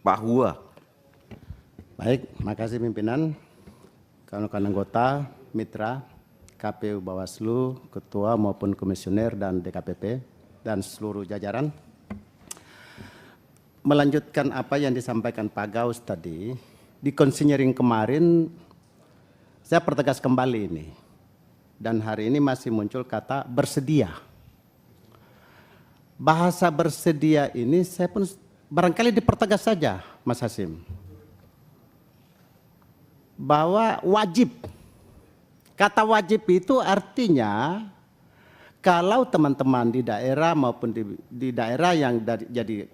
Pak Hua. Baik, makasih pimpinan, kawan-kawan anggota, mitra, KPU Bawaslu, Ketua maupun Komisioner dan DKPP, dan seluruh jajaran. Melanjutkan apa yang disampaikan Pak Gaus tadi, di konsinyering kemarin saya pertegas kembali ini. Dan hari ini masih muncul kata bersedia. Bahasa bersedia ini saya pun barangkali dipertegas saja, Mas Hasim. Bahwa wajib. Kata wajib itu artinya kalau teman-teman di daerah maupun di daerah yang jadi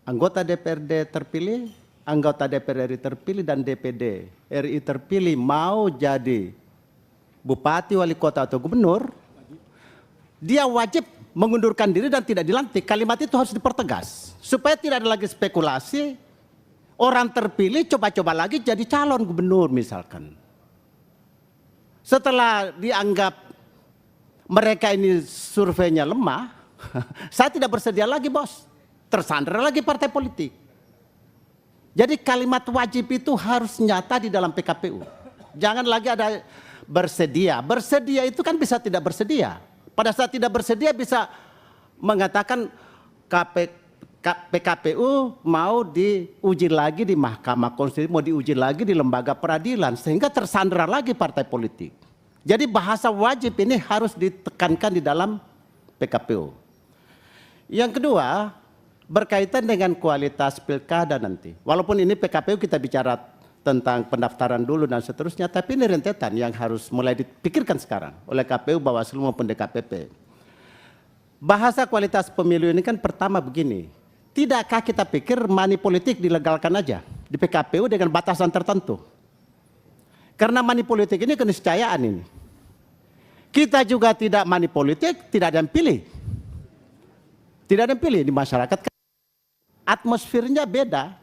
anggota DPRD terpilih, anggota DPR RI terpilih dan DPD RI terpilih mau jadi bupati, wali kota atau gubernur, dia wajib mengundurkan diri dan tidak dilantik. Kalimat itu harus dipertegas supaya tidak ada lagi spekulasi orang terpilih coba-coba lagi jadi calon gubernur misalkan. Setelah dianggap mereka ini surveinya lemah, saya tidak bersedia lagi bos, tersandra lagi partai politik. Jadi kalimat wajib itu harus nyata di dalam PKPU. Jangan lagi ada bersedia. Bersedia itu kan bisa tidak bersedia. Pada saat tidak bersedia bisa mengatakan PKPU mau diuji lagi di Mahkamah Konstitusi, mau diuji lagi di lembaga peradilan, sehingga tersandera lagi partai politik. Jadi bahasa wajib ini harus ditekankan di dalam PKPU. Yang kedua, berkaitan dengan kualitas pilkada nanti. Walaupun ini PKPU kita bicara tentang pendaftaran dulu dan seterusnya, tapi ini rentetan yang harus mulai dipikirkan sekarang oleh KPU, Bawaslu maupun DKPP. Bahasa kualitas pemilu ini kan pertama begini, tidakkah kita pikir money politik dilegalkan aja di PKPU dengan batasan tertentu? Karena money politik ini keniscayaan ini. Kita juga tidak money politik, tidak ada yang pilih. Tidak ada yang pilih di masyarakat. Atmosfernya beda.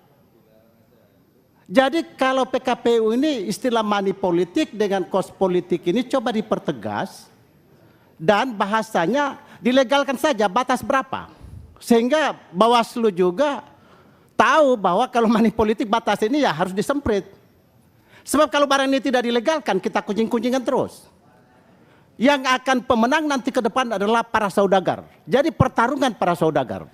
Jadi kalau PKPU ini istilah money politik dengan kos politik ini coba dipertegas dan bahasanya dilegalkan saja batas berapa. Sehingga Bawaslu juga tahu bahwa kalau money politik batas ini ya harus disemprit. Sebab kalau barang ini tidak dilegalkan kita kuncing-kuncingan terus. Yang akan pemenang nanti ke depan adalah para saudagar. Jadi pertarungan para saudagar.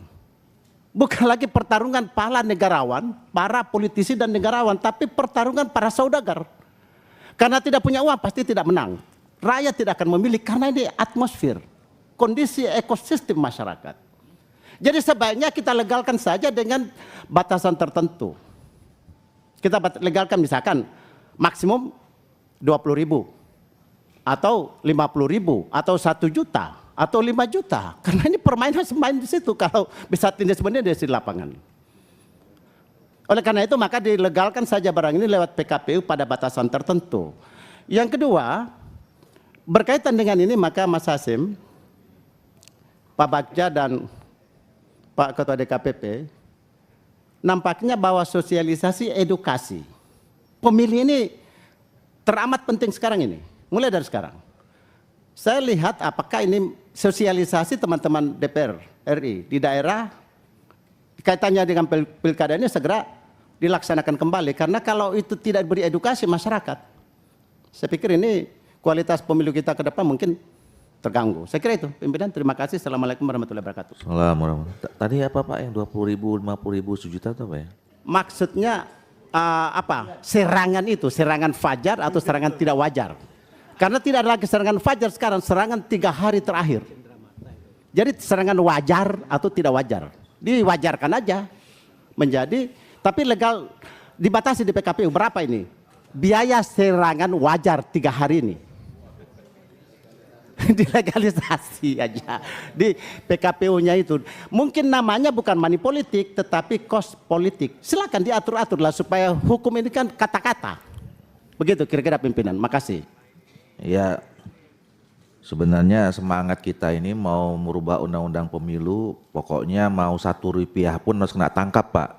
Bukan lagi pertarungan para negarawan, para politisi dan negarawan, tapi pertarungan para saudagar. Karena tidak punya uang pasti tidak menang. Rakyat tidak akan memilih karena ini atmosfer, kondisi ekosistem masyarakat. Jadi sebaiknya kita legalkan saja dengan batasan tertentu. Kita legalkan misalkan maksimum 20.000 atau 50.000 atau 1 juta. Atau 5 juta, karena ini permainan semain di situ kalau bisa tindak sebenarnya di lapangan. Oleh karena itu maka dilegalkan saja barang ini lewat PKPU pada batasan tertentu. Yang kedua, berkaitan dengan ini maka Mas Hasim, Pak Bagja dan Pak Ketua DKPP, nampaknya bahwa sosialisasi edukasi pemilih ini teramat penting sekarang ini, mulai dari sekarang. Saya lihat apakah ini sosialisasi teman-teman DPR RI di daerah kaitannya dengan pilkada ini segera dilaksanakan kembali. Karena kalau itu tidak beri edukasi masyarakat, saya pikir ini kualitas pemilu kita ke depan mungkin terganggu. Saya kira itu pimpinan, terima kasih. Assalamualaikum warahmatullahi wabarakatuh. Assalamualaikum. Tadi apa Pak yang 20.000, 50.000, 1 juta itu apa ya? Maksudnya apa? Serangan itu, serangan fajar atau serangan tidak wajar. Karena tidak ada lagi serangan fajar sekarang, serangan 3 hari terakhir. Jadi serangan wajar atau tidak wajar. Diwajarkan aja menjadi, tapi legal dibatasi di PKPU berapa ini? Biaya serangan wajar 3 hari ini. Dilegalisasi aja di PKPU-nya itu. Mungkin namanya bukan money politik tetapi cost politik. Silakan diatur-atur lah supaya hukum ini kan kata-kata. Begitu kira-kira pimpinan. Makasih. Ya, sebenarnya semangat kita ini mau merubah undang-undang pemilu, pokoknya mau Rp1 pun harus kena tangkap Pak.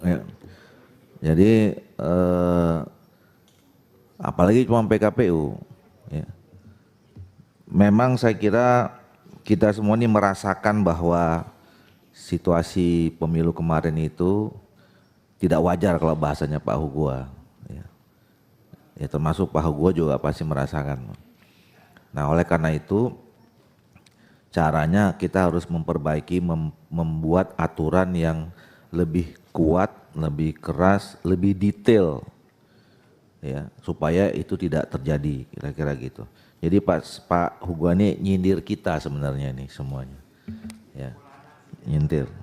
Ya. Jadi apalagi cuma PKPU. Ya. Memang saya kira kita semua ini merasakan bahwa situasi pemilu kemarin itu tidak wajar kalau bahasanya Pak Hugua. Ya termasuk Pak Hugua juga pasti merasakan. Nah oleh karena itu caranya kita harus memperbaiki, membuat aturan yang lebih kuat, lebih keras, lebih detail, ya supaya itu tidak terjadi, kira-kira gitu. Jadi Pak Hugua ini nyindir kita sebenarnya nih semuanya, ya nyindir.